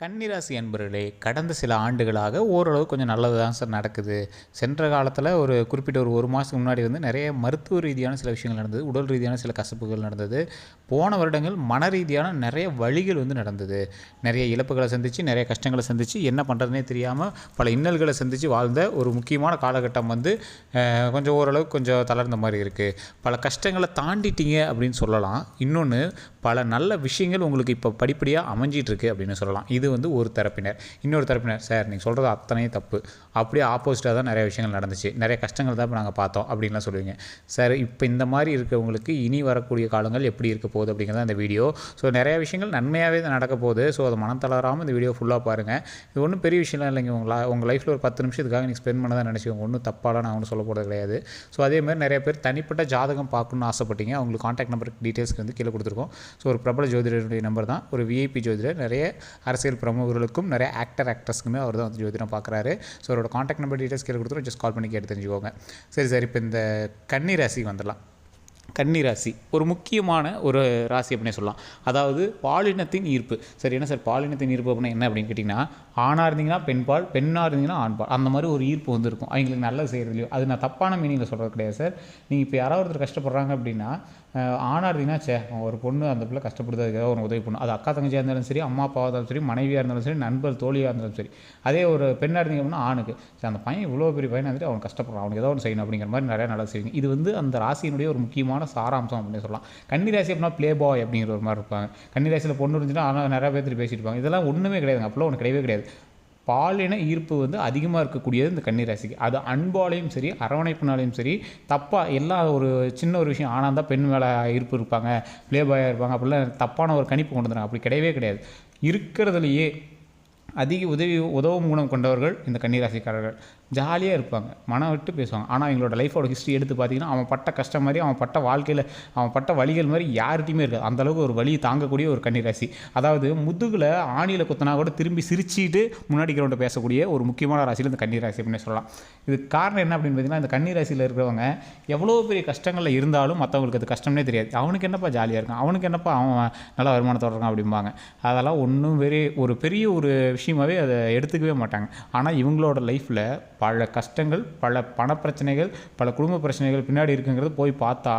கன்னிராசி அன்பர்களே, கடந்த சில ஆண்டுகளாக ஓரளவு கொஞ்சம் நல்லது தான் சார் நடக்குது. சென்ற காலத்தில ஒரு குறிப்பிட்ட ஒரு மாதத்துக்கு முன்னாடி வந்து நிறைய மருத்துவ ரீதியான சில விஷயங்கள் நடந்தது. உடல் ரீதியான சில கசப்புகள் நடந்தது. போன வருடங்கள் மன ரீதியான நிறைய வலிகள் வந்து நடந்தது. நிறைய இழப்புகள சந்திச்சு, நிறைய கஷ்டங்கள சந்திச்சு, என்ன பண்ணுறதுன்னே தெரியாம பல இன்னல்கள சந்திச்சு வாழ்ந்த ஒரு முக்கியமான காலகட்டம் வந்து கொஞ்சம் ஓரளவுக்கு கொஞ்சம் தளர்ந்த மாரி இருக்கு. பல கஷ்டங்கள தாண்டிட்டீங்க அப்படின்னு சொல்லலாம். இன்னொன்னு பல நல்ல விஷயங்கள் உங்களுக்கு இப்போ படிப்படியா அமைஞ்சிட்டு அப்படின்னு சொல்லலாம். இது வந்து ஒரு தரப்பினர். இன்னொரு தரப்பினர், சார் நீங்கள் சொல்கிறது அத்தனையும் தப்பு, அப்படியே ஆப்போசிட்டாக தான் நிறைய விஷயங்கள் நடந்துச்சு, நிறைய கஷ்டங்கள் தான் இப்போ நாங்கள் பார்த்தோம் அப்படின்லாம் சொல்லுவீங்க. சார் இப்போ இந்த மாதிரி இருக்கிறவங்களுக்கு இனி வரக்கூடிய காலங்கள் எப்படி இருக்க போகுது அப்படிங்கிறது இந்த வீடியோ. ஸோ நிறைய விஷயங்கள் நன்மையாகவே தான் நடக்க போகுது. ஸோ அதை மனம் தளராமல் இந்த வீடியோ ஃபுல்லாக பாருங்கள். இது ஒன்றும் பெரிய விஷயம்லாம் இல்லைங்க. உங்கள் லைஃப்பில் ஒரு 10 நிமிஷத்துக்காக நீங்கள் ஸ்பெண்ட் பண்ண தான் நினச்சிக்கோங்க. ஒன்றும் தப்பாலாம் நான் ஒன்றும் சொல்ல போகிறது கிடையாது. ஸோ அதேமாதிரி நிறைய பேர் தனிப்பட்ட ஜாதகம் பார்க்கணுன்னு ஆசைப்பட்டீங்க. அவங்களுக்கு கான்டாக்ட் நம்பர் டீட்டெயில்ஸ்க்கு வந்து கீழே கொடுத்துருக்கோம். ஸோ ஒரு பிரபல ஜோதிடருடைய நம்பர் தான், ஒரு விஐபி ஜோதிடர், நிறைய அரசியல் பிரமுகர்களுக்கும் நிறைய ஆக்டர்ஸ்க்குமே அவர் தான் வந்து ஜோதிடம் பார்க்குறாரு. ஸோ அவரோட கான்டாக்ட் நம்பர் டீட்டெயில்ஸ் கீழே கொடுத்துரும். ஜஸ்ட் கால் பண்ணி கேட்டு தெரிஞ்சுக்கோங்க. சரி சார், இப்போ இந்த கன்னி ராசி வந்துடலாம். கன்னி ராசி ஒரு முக்கியமான ஒரு ராசி அப்படின்னே சொல்லலாம். அதாவது பாலினத்தின் ஈர்ப்பு. சரி, என்ன சார் பாலினத்தின் ஈர்ப்பு அப்படின்னா என்ன அப்படின்னு கேட்டிங்கன்னா, ஆணாக இருந்தீங்கன்னா பெண்பால், பெண்ணாக இருந்தீங்கன்னா ஆண்பால், அந்த மாதிரி ஒரு ஈர்ப்பு வந்து இருக்கும் அவங்களுக்கு நல்லது செய்கிறதுலையும். அது நான் தப்பான மீனிங்கில் சொல்கிறது கிடையாது சார். நீங்கள் இப்போ யாராவது ஒருத்தர் கஷ்டப்படுறாங்க அப்படின்னா, ஆணாக இருந்தீங்கன்னா ஒரு பொண்ணு அந்த பிள்ளை கஷ்டப்படுது, அதுக்காக ஒரு உதவி பண்ணும். அது அக்கா தங்கச்சியாக இருந்தாலும் சரி, அம்மா அப்பாவாக இருந்தாலும் சரி, மனைவியாக இருந்தாலும் சரி, நண்பர் தோழியாக இருந்தாலும் சரி. அதே ஒரு பெண்ணாக இருந்தீங்க அப்படின்னா ஆணுக்கு, சரி அந்த பையன் இவ்வளோ பெரிய பையனை வந்துட்டு அவன் கஷ்டப்படுறான், அவனுக்கு ஏதோ ஒன்று செய்யணும் அப்படிங்கிற மாதிரி நிறையா நல்லது செய்வீங்க. இது வந்து அந்த ராசியினுடைய ஒரு முக்கியமான சாராம்சம் அப்படின்னு சொல்லலாம். கன்னி ராசி அப்படின்னா ப்ளே பாய் அப்படிங்கிற ஒரு மாதிரி இருப்பாங்க. கன்னி ராசியில் பொண்ணு இருந்துச்சுன்னா ஆனால் நிறையா பேர் பேசிட்டு இருப்பாங்க. இதெல்லாம் ஒன்றுமே கிடையாது, அப்போலாம் ஒன்று கிடையவே கிடையாது. பாலின ஈர்ப்பு வந்து அதிகமாக இருக்கக்கூடியது இந்த கன்னிராசிக்கு. அது அன்பாலையும் சரி, அரவணைப்புனாலையும் சரி, தப்பாக எல்லாம் ஒரு சின்ன ஒரு விஷயம் ஆனால் தான் பெண் மேலே ஈர்ப்பு இருப்பாங்க, ப்ளே பாயாக இருப்பாங்க அப்படிலாம் தப்பான ஒரு கணிப்பு கொண்டு வந்துடுறாங்க. அப்படி கிடையவே கிடையாது. இருக்கிறதுலையே அதிக உதவும் குணம் கொண்டவர்கள் இந்த கன்னிராசிக்காரர்கள். ஜாலியாக இருப்பாங்க, மனம் விட்டு பேசுவாங்க. ஆனால் எங்களோட லைஃபோட ஹிஸ்ட்ரி எடுத்து பார்த்தீங்கன்னா, அவன் பட்ட கஷ்டம் மாதிரி, அவன் பட்ட வாழ்க்கையில் அவன் பட்ட வலிகள் மாதிரி யார்கிட்டையுமே இருக்காது. அந்தளவுக்கு ஒரு வலியை தாங்கக்கூடிய ஒரு கன்னிராசி. அதாவது முதுகில் ஆணியில் குத்தினா கூட திரும்பி சிரிச்சிட்டு முன்னாடி கிரௌண்டை பேசக்கூடிய ஒரு முக்கியமான ராசியில் இந்த கன்னிராசி அப்படின்னு சொல்லலாம். இதுக்கு காரணம் என்ன அப்படின்னு பார்த்தீங்கன்னா, இந்த கன்னிராசியில் இருக்கிறவங்க எவ்வளோ பெரிய கஷ்டங்களில் இருந்தாலும் மற்றவங்களுக்கு அது கஷ்டம்னே தெரியாது. அவனுக்கு என்னப்பா ஜாலியாக இருக்கான், அவனுக்கு என்னப்பா அவன் நல்லா வருமானத்தோட இருக்கான் அப்படிம்பாங்க. அதெல்லாம் ஒன்றும் ஒரு பெரிய ஒரு விஷயமாகவே அதை எடுத்துக்கவே மாட்டாங்க. ஆனால் இவங்களோட லைஃப்பில் பல கஷ்டங்கள், பல பணப்பிரச்சனைகள், பல குடும்ப பிரச்சனைகள் பின்னாடி இருக்குங்கிறது போய் பார்த்தா,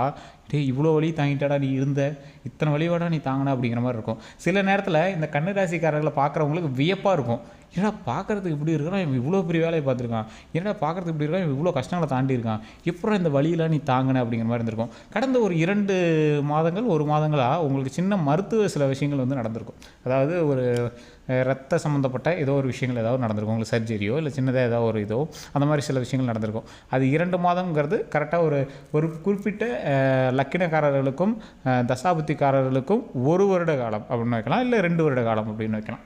இவ்வளோ வழி தாங்கிட்டாடா நீ இருந்த, இத்தனை வழியோட நீ தாங்கின அப்படிங்கிற மாதிரி இருக்கும். சில நேரத்தில் இந்த கன்னிராசிக்காரர்களை பார்க்குறவங்களுக்கு வியப்பாக இருக்கும். ஏன்னா பார்க்குறதுக்கு இப்படி இருக்கிறான், இவன் இவ்வளோ பெரிய வேலையை பார்த்துருக்கான், ஏன்னா பார்க்குறதுக்கு இப்படி இருக்கான், இவன் இவ்வளோ கஷ்டங்களை தாண்டி இருக்கான், எப்பறம் இந்த வழியெல்லாம் நீ தாங்கின அப்படிங்கிற மாதிரி இருந்திருக்கும். கடந்த ஒரு 2 மாதங்கள் 1 மாதங்களாக உங்களுக்கு சின்ன மருத்துவ சில விஷயங்கள் வந்து நடந்திருக்கும். அதாவது ஒரு ரத்த சம்மந்தப்பட்ட ஏதோ ஒரு விஷயங்கள் ஏதாவது நடந்திருக்கும். உங்களுக்கு சர்ஜரியோ இல்லை சின்னதாக ஏதோ ஒரு இதோ அந்த மாதிரி சில விஷயங்கள் நடந்திருக்கும். அது 2 மாதங்கிறது கரெக்டாக ஒரு குறிப்பிட்ட லக்கினக்காரர்களுக்கும் தசாபுத்திக்காரர்களுக்கும் 1 வருட காலம் அப்படின்னு வைக்கலாம், இல்லை 2 வருட காலம் அப்படின்னு வைக்கலாம்.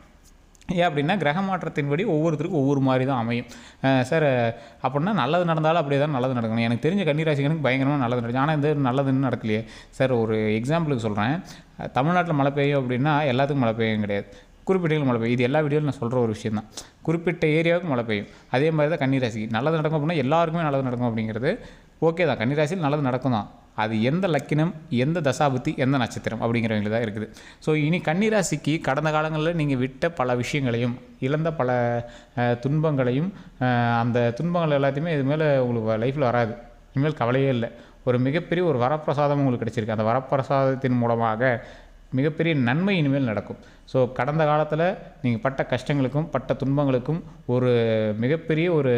ஏன் அப்படின்னா கிரக மாற்றத்தின்படி ஒவ்வொருத்தருக்கும் ஒவ்வொரு மாதிரி தான் அமையும். சார் அப்படின்னா நல்லது நடந்தாலும் அப்படியே தான் நல்லது நடக்கணும். எனக்கு தெரிஞ்ச கன்னிராசிக்கு பயங்கரமாக நல்லது நடக்கும், ஆனால் இந்த நல்லதுன்னு நடக்கலையே சார். ஒரு எக்ஸாம்பிளுக்கு சொல்கிறேன். தமிழ்நாட்டில் மழை பெய்யும் அப்படின்னா எல்லாத்துக்கும் மழை பெய்யும் கிடையாது, குறிப்பிட்ட மழை பெய்யும். இது எல்லா வீடியோவில் நான் சொல்கிற ஒரு விஷயம் தான். குறிப்பிட்ட ஏரியாவுக்கு மழை பெய்யும். அதே மாதிரி தான் கன்னிராசிக்கு நல்லது நடக்கும் அப்படின்னா எல்லாருக்குமே நல்லது நடக்கும் அப்படிங்கிறது ஓகே தான். கன்னிராசியில் நல்லது நடக்கும் தான். அது எந்த லக்கினம், எந்த தசாபுத்தி, எந்த நட்சத்திரம் அப்படிங்கிறவங்கள தான் இருக்குது. ஸோ இனி கன்னிராசிக்கு கடந்த காலங்களில் நீங்கள் விட்ட பல விஷயங்களையும், இழந்த பல துன்பங்களையும், அந்த துன்பங்கள் எல்லாத்தையுமே இது மேலே உங்களுக்கு லைஃப்பில் வராது. இனிமேல் கவலையே இல்லை. ஒரு மிகப்பெரிய ஒரு வரப்பிரசாதம் உங்களுக்கு கிடச்சிருக்கு. அந்த வரப்பிரசாதத்தின் மூலமாக மிகப்பெரிய நன்மை இனிமேல் நடக்கும். ஸோ கடந்த காலத்தில் நீங்கள் பட்ட கஷ்டங்களுக்கும் பட்ட துன்பங்களுக்கும் ஒரு மிகப்பெரிய ஒரு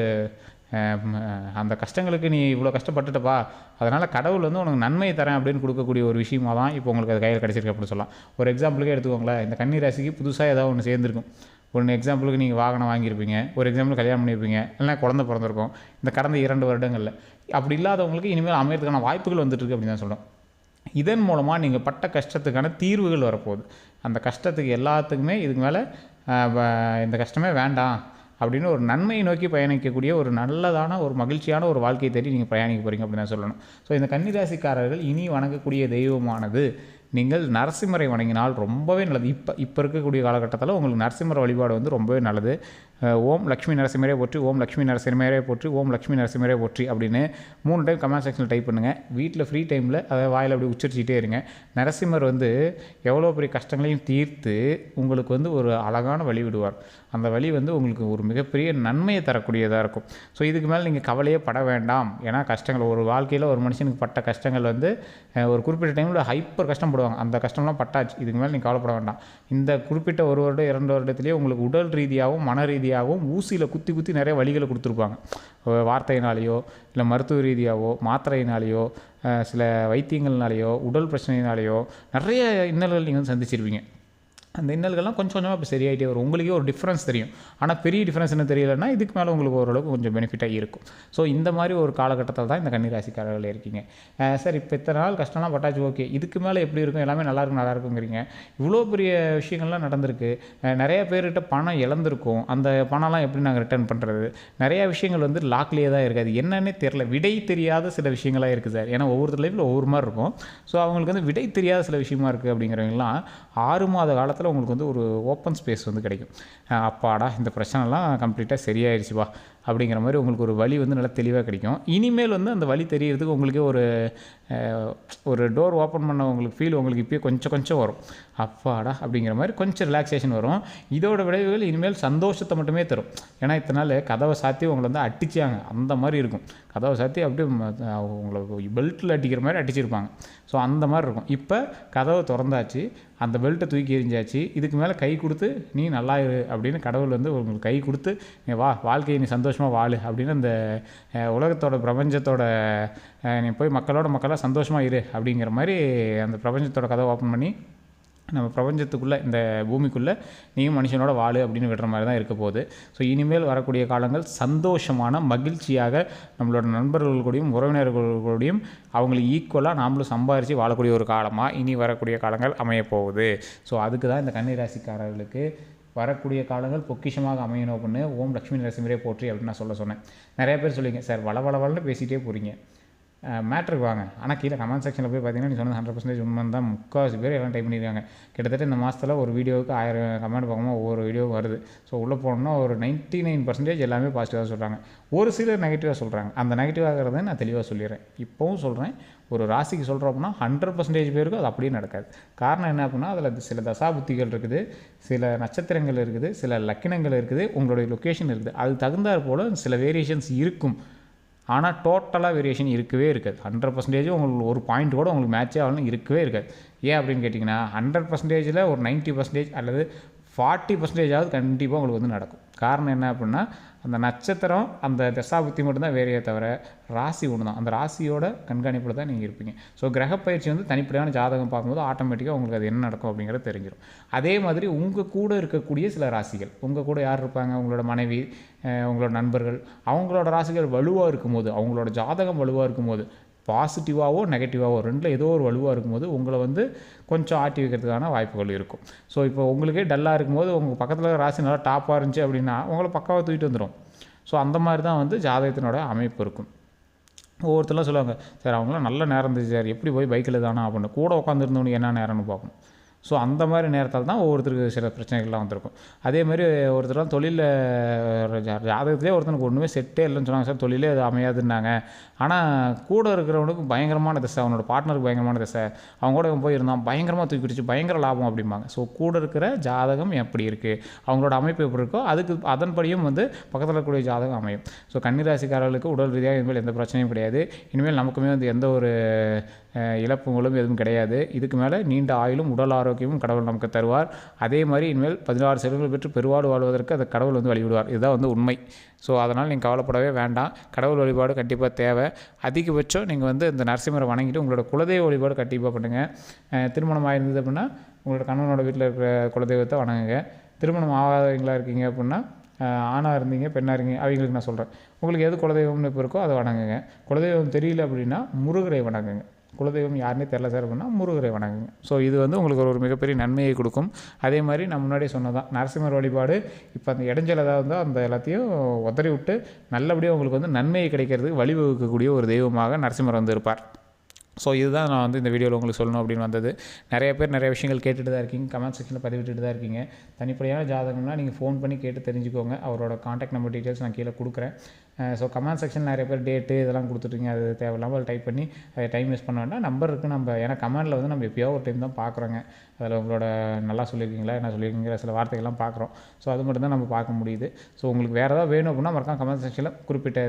அந்த கஷ்டங்களுக்கு நீ இவ்வளோ கஷ்டப்பட்டுட்டப்பா, அதனால் கடவுள் வந்து உனக்கு நன்மையை தரேன் அப்படின்னு கொடுக்கக்கூடிய ஒரு விஷயமாக தான் இப்போ உங்களுக்கு அது கையில் கிடச்சிருக்கு அப்படின்னு சொல்லலாம். ஒரு எக்ஸாம்பிளுக்கே எடுத்துக்கோங்களேன். இந்த கன்னிராசிக்கு புதுசாக ஏதாவது ஒன்று சேர்ந்துருக்கும். ஒன்று எக்ஸாம்பிளுக்கு நீங்கள் வாகனம் வாங்கியிருப்பீங்க, ஒரு எக்ஸாம்பிள் கல்யாணம் பண்ணியிருப்பீங்க, இல்லைனா குழந்தை பிறந்திருக்கும் இந்த கடந்த 2 வருடங்களில். அப்படி இல்லாதவங்களுக்கு இனிமேல் அமையறதுக்கான வாய்ப்புகள் வந்துட்டுருக்கு அப்படின்னு தான் சொல்கிறோம். இதன் மூலமாக நீங்கள் பட்ட கஷ்டத்துக்கான தீர்வுகள் வரப்போகுது. அந்த கஷ்டத்துக்கு எல்லாத்துக்குமே இதுக்கு மேலே இந்த கஷ்டமே வேண்டாம் அப்படின்னு ஒரு நன்மையை நோக்கி பயணிக்கக்கூடிய ஒரு நல்லதான ஒரு மகிழ்ச்சியான ஒரு வாழ்க்கையை தேடி நீங்கள் பிரயாணிக்க போகிறீங்க அப்படின்னு தான் சொல்லணும். ஸோ இந்த கன்னிராசிக்காரர்கள் இனி வணங்கக்கூடிய தெய்வமானது நீங்கள் நரசிம்மரை வணங்கினால் ரொம்பவே நல்லது. இப்போ இருக்கக்கூடிய காலகட்டத்தில் உங்களுக்கு நரசிம்மர் வழிபாடு வந்து ரொம்பவே நல்லது. ஓம் லக்ஷ்மி நரசிம்மரே போற்றி, ஓம் லக்ஷ்மி நரசிம்மரே போற்றி, ஓம் லக்ஷ்மி நரசிம்மரே போற்றி அப்படின்னு 3 டைம் கமெண்ட் செக்ஷனில் டைப் பண்ணுங்கள். வீட்டில் ஃப்ரீ டைமில் அதை வாயில் அப்படி உச்சரிச்சிட்டே இருங்க. நரசிம்மர் வந்து எவ்வளோ பெரிய கஷ்டங்களையும் தீர்த்து உங்களுக்கு வந்து ஒரு அழகான வழி விடுவார். அந்த வழி வந்து உங்களுக்கு ஒரு மிகப்பெரிய நன்மையை தரக்கூடியதாக இருக்கும். ஸோ இதுக்கு மேலே நீங்கள் கவலையே பட வேண்டாம். ஏன்னா கஷ்டங்கள் ஒரு வாழ்க்கையில் ஒரு மனுஷனுக்கு பட்ட கஷ்டங்கள் வந்து ஒரு குறிப்பிட்ட டைமில் ஹைப்பர் கஷ்டப்படுவாங்க. அந்த கஷ்டம்லாம் பட்டாச்சு. இதுக்கு மேலே நீங்கள் கவலைப்பட வேண்டாம். இந்த குறிப்பிட்ட 1 வருடம் 2 வருடத்துலேயே உங்களுக்கு உடல் ரீதியாகவும் மன ரீதியாகவும் ஊசியில் குத்தி நிறைய வழிகளை கொடுத்துருப்பாங்க. வார்த்தையினாலேயோ இல்லை மருத்துவ ரீதியாகவோ மாத்திரையினாலேயோ சில வைத்தியங்கள்னாலேயோ உடல் பிரச்சனையினாலேயோ நிறைய இன்னல்கள் நீங்கள் வந்து சந்திச்சிருப்பீங்க. அந்த இன்னல்கள்லாம் கொஞ்சம் கொஞ்சமாக இப்போ சரியாயிட்டே வரும். உங்களுக்கே ஒரு டிஃப்ரென்ஸ் தெரியும். ஆனால் பெரிய டிஃப்ரென்ஸ் என்ன தெரியலைன்னா இதுக்கு மேலே உங்களுக்கு ஓரளவுக்கு கொஞ்சம் பெனிஃபிட்டாக இருக்கும். ஸோ இந்த மாதிரி ஒரு காலகட்டத்தில் தான் இந்த கன்னிராசிக்காரர்கள் இருக்கீங்க. சார் இப்போ இத்தனை நாள் கஷ்டம்லாம் பட்டாச்சு, ஓகே, இதுக்கு மேலே எப்படி இருக்கும், எல்லாமே நல்லா இருக்குங்கிறீங்க. இவ்வளோ பெரிய விஷயங்கள்லாம் நடந்திருக்கு. நிறைய பேர்கிட்ட பணம் இழந்திருக்கும். அந்த பணம்லாம் எப்படி நாங்கள் ரிட்டர்ன் பண்ணுறது, நிறையா விஷயங்கள் வந்து லாக்லேயே தான் இருக்குது. அது என்னன்னே தெரில, விடை தெரியாத சில விஷயங்களாக இருக்குது சார். ஏன்னா ஒவ்வொரு லைஃப்பில் ஒவ்வொரு மாதிரி இருக்கும். ஸோ அவங்களுக்கு வந்து விடை தெரியாத சில விஷயமா இருக்குது. அப்படிங்கிறவங்கலாம் 6 மாத காலத்தில் உங்களுக்கு வந்து ஒரு ஓப்பன் ஸ்பேஸ் வந்து கிடைக்கும். அப்பாடா இந்த பிரச்சனைலாம் கம்ப்ளீட்டாக சரியாயிடுச்சுப்பா அப்படிங்கிற மாதிரி உங்களுக்கு ஒரு வழி வந்து நல்லா தெளிவாக கிடைக்கும். இனிமேல் வந்து அந்த வழி தெரியறதுக்கு உங்களுக்கே ஒரு டோர் ஓப்பன் பண்ண உங்களுக்கு ஃபீல் உங்களுக்கு இப்போயே கொஞ்சம் வரும். அப்பாடா அப்படிங்கிற மாதிரி கொஞ்சம் ரிலாக்ஸேஷன் வரும். இதோட விளைவுகள் இனிமேல் சந்தோஷத்தை மட்டுமே தரும். ஏன்னா இத்தனை நாள் கதவை சாத்தி உங்களை வந்து அடித்தாங்க, அந்த மாதிரி இருக்கும். கதவை சாத்தி அப்படியே உங்களை பெல்ட்டில் அடிக்கிற மாதிரி அடிச்சிருப்பாங்க. ஸோ அந்த மாதிரி இருக்கும். இப்போ கதவை திறந்தாச்சு, அந்த பெல்ட்டை தூக்கி எறிஞ்சாச்சு. இதுக்கு மேலே கை கொடுத்து நீ நல்லா இரு அப்படின்னு கடவுள் வந்து உங்களுக்கு கை கொடுத்து நீ வா, வாழ்க்கையை நீ சந்தோஷமாக வாழு அப்படின்னு அந்த உலகத்தோட பிரபஞ்சத்தோட நீ போய் மக்களாக சந்தோஷமாக இரு அப்படிங்கிற மாதிரி அந்த பிரபஞ்சத்தோட கதவை ஓப்பன் பண்ணி நம்ம பிரபஞ்சத்துக்குள்ளே இந்த பூமிக்குள்ளே நீயும் மனுஷனோட வாழு அப்படின்னு விடுற மாதிரி தான் இருக்க போகுது. ஸோ இனிமேல் வரக்கூடிய காலங்கள் சந்தோஷமான மகிழ்ச்சியாக நம்மளோட நண்பர்கள் கூடயும் உறவினர்களோடையும் அவங்களுக்கு ஈக்குவலாக நாமளும் சம்பாரித்து வாழக்கூடிய ஒரு காலமாக இனி வரக்கூடிய காலங்கள் அமையப்போகுது. ஸோ அதுக்கு தான் இந்த கன்னிராசிக்காரர்களுக்கு வரக்கூடிய காலங்கள் பொக்கிஷமாக அமையணும் அப்படின்னு ஓம் லக்ஷ்மி நரசிம்மரே போற்றி அப்படின்னு நான் சொன்னேன். நிறைய பேர் சொல்லிங்க சார் வளவளன்னு பேசிகிட்டே போகிறீங்க, மேட்ருக்கு வாங்க. ஆனால் கீழே கமெண்ட் செக்ஷனில் போய் பார்த்தீங்கன்னா நீ சொன்னது 100% உண்மை தான். முக்கால்வாசி பேர் எல்லாம் டைப் பண்ணியிருக்காங்க. கிட்டத்தட்ட இந்த மாதத்தில் ஒரு வீடியோவுக்கு 1000 கமெண்ட் பார்க்கும்போது ஒவ்வொரு வீடியோவும் வருது. ஸோ உள்ளே போனோம்னா ஒரு 99% எல்லாமே பாசிட்டிவாக சொல்கிறாங்க. ஒரு சிலர் நெகட்டிவாக சொல்கிறாங்க. அந்த நெகட்டிவாகிறத நான் தெளிவாக சொல்லிடுறேன். இப்போவும் சொல்கிறேன், ஒரு ராசிக்கு சொல்கிறோம் அப்படின்னா 100% பேருக்கு அது அப்படியே நடக்காது. காரணம் என்ன அப்படின்னா அதில் சில தசாபுத்திகள் இருக்குது, சில நட்சத்திரங்கள் இருக்குது, சில லக்கினங்கள் இருக்குது, உங்களுடைய லொக்கேஷன் இருக்குது. அது தகுந்தாற் போல் சில வேரியேஷன்ஸ் இருக்கும். ஆனால் டோட்டலாக வேரியேஷன் இருக்கவே இருக்காது. 100% உங்களுக்கு ஒரு பாயிண்ட் கூட உங்களுக்கு மேட்சே ஆகணும் இருக்கவே இருக்காது. ஏன் அப்படின்னு கேட்டிங்கன்னா 100%ல் ஒரு 90% அல்லது 40%ஆவது கண்டிப்பாக உங்களுக்கு வந்து நடக்கும். காரணம் என்ன அப்படின்னா அந்த நட்சத்திரம் அந்த தசாபுத்தி மட்டும்தான் வேறையே தவிர ராசி ஒன்று தான். அந்த ராசியோட கண்காணிப்பில் தான் நீங்கள் இருப்பீங்க. ஸோ கிரகப்பயிற்சி வந்து தனிப்படையான ஜாதகம் பார்க்கும்போது ஆட்டோமேட்டிக்காக உங்களுக்கு அது என்ன நடக்கும் அப்படிங்கிறது தெரிஞ்சிடும். அதே மாதிரி உங்கள் கூட இருக்கக்கூடிய சில ராசிகள், உங்கள் கூட யார் இருப்பாங்க, உங்களோட மனைவி, உங்களோட நண்பர்கள், அவங்களோட ராசிகள் வலுவாக இருக்கும்போது, அவங்களோட ஜாதகம் வலுவாக இருக்கும்போது, பாசிட்டிவாகவோ நெகட்டிவாகவோ ரெண்டில் ஏதோ ஒரு வலுவாக இருக்கும்போது உங்களை வந்து கொஞ்சம் ஆட்டி வைக்கிறதுக்கான வாய்ப்புகள் இருக்கும். ஸோ இப்போ உங்களுக்கே டல்லாக இருக்கும்போது உங்கள் பக்கத்தில் ராசி நல்லா டாப்பாக இருந்துச்சு அப்படின்னா உங்களை பக்காவாக தூக்கிட்டு வந்துடும். ஸோ அந்த மாதிரி தான் வந்து ஜாதகத்தினோட அமைப்பு இருக்கும். ஒவ்வொருத்தரும் சொல்லுவாங்க, சார் அவங்களாம் நல்ல நேரம் இருந்துச்சு சார், எப்படி போய் பைக்கில் தானா அப்படின்னு. கூட உட்காந்துருந்தவனுக்கு என்ன நேரம்னு பார்க்கணும். ஸோ அந்த மாதிரி நேரத்தில் தான் ஒவ்வொருத்தருக்கு சில பிரச்சனைகள்லாம் வந்திருக்கும். அதே மாதிரி ஒருத்தர்லாம் தொழிலில் ஜாதகத்திலே ஒருத்தனுக்கு ஒன்றுமே செட்டே இல்லைன்னு சொன்னாங்க, சார் தொழிலே அது அமையாதுன்னாங்க. ஆனால் கூட இருக்கிறவனுக்கு பயங்கரமான திசை, அவனோட பார்ட்னருக்கு பயங்கரமான திசை, அவங்க கூட போயிருந்தான் பயங்கரமாக தூக்கி பிடிச்சி பயங்கர லாபம் அப்படிம்பாங்க. ஸோ கூட இருக்கிற ஜாதகம் எப்படி இருக்குது, அவங்களோட அமைப்பு எப்படி இருக்கோ அதுக்கு அதன்படியும் வந்து பக்கத்தில் இருக்கக்கூடிய ஜாதகம் அமையும். ஸோ கன்னிராசிக்காரர்களுக்கு உடல் ரீதியாக இனிமேல் எந்த பிரச்சனையும் கிடையாது. இனிமேல் நமக்குமே வந்து எந்த ஒரு இழப்புகளும் எதுவும் கிடையாது. இதுக்கு மேலே நீண்ட ஆயுளும் உடல் ஆரோக்கியமும் கடவுள் நமக்கு தருவார். அதே மாதிரி இனிமேல் 16 செல்வங்கள் பெற்று பெருவாடு வாழ்வதற்கு அந்த கடவுள் வந்து வழிவிடுவார். இதுதான் வந்து உண்மை. ஸோ அதனால் நீங்கள் கவலைப்படவே வேண்டாம். கடவுள் வழிபாடு கண்டிப்பாக தேவை. அதிகபட்சம் நீங்கள் வந்து இந்த நரசிம்மரை வணங்கிட்டு உங்களோட குலதெய்வ வழிபாடு கண்டிப்பாக பண்ணுங்கள். திருமணம் ஆயிருந்தது அப்படின்னா உங்களோட கணவனோட வீட்டில் இருக்கிற குலதெய்வத்தை வணங்குங்க. திருமணம் ஆகாதவங்களா இருக்கீங்க அப்படின்னா, ஆணாக இருந்தீங்க பெண்ணாக இருக்கீங்க அவங்களுக்கு நான் சொல்கிறேன், உங்களுக்கு எது குலதெய்வம்னு இப்போ இருக்கோ அதை வணங்குங்க. குலதெய்வம் தெரியல அப்படின்னா முருகரை வணங்குங்க. குலதெய்வம் யாருன்னே தெரில சார் அப்படின்னா முருகரை வணங்குங்க. ஸோ இது வந்து உங்களுக்கு ஒரு மிகப்பெரிய நன்மையை கொடுக்கும். அதே மாதிரி நான் முன்னாடியே சொன்னதான், நரசிம்மர் வழிபாடு இப்போ அந்த இடைஞ்சல் ஏதாவது இருந்தால் அந்த எல்லாத்தையும் உதறி விட்டு நல்லபடியாக உங்களுக்கு வந்து நன்மையை கிடைக்கிறதுக்கு வழிவகுக்கக்கூடிய ஒரு தெய்வமாக நரசிம்மர் வந்து இருப்பார். ஸோ இதுதான் நான் வந்து இந்த வீடியோவில் உங்களுக்கு சொல்லணும் அப்படின்னு வந்தது. நிறைய பேர் நிறைய விஷயங்கள் கேட்டுட்டு தான் இருக்கீங்க, கமெண்ட் செக்ஷனில் பதிவிட்டுட்டு தான் இருக்கீங்க. தனிப்படையான ஜாதகம்னா நீங்கள் ஃபோன் பண்ணி கேட்டு தெரிஞ்சுக்கோங்க. அவரோட காண்டாக்ட் நம்பர் டீட்டெயில்ஸ் நான் கீழே கொடுக்குறேன். ஸோ கமெண்ட் செக்ஷன் நிறைய பேர் டேட்டு இதெல்லாம் கொடுத்துட்ருக்கீங்க, அது தேவையில்லாமல் டைப் பண்ணி அதை டைம் வேஸ்ட் பண்ண வேண்டாம். நம்பர் இருக்குது நம்ம, ஏன்னா கமெண்டில் வந்து நம்ம எப்போயோ ஒரு டைம் தான் பார்க்குறோங்க. அதில் உங்களோட நல்லா சொல்லியிருக்கீங்களா என்ன சொல்லியிருக்கீங்கிற சில வார்த்தைகள்லாம் பார்க்குறோம். ஸோ அது மட்டும் தான் நம்ம பார்க்க முடியுது. ஸோ உங்களுக்கு வேறு ஏதாவது வேணும் அப்படின்னா மறக்காம கமெண்ட் செக்ஷனில் குறிப்பிட்ட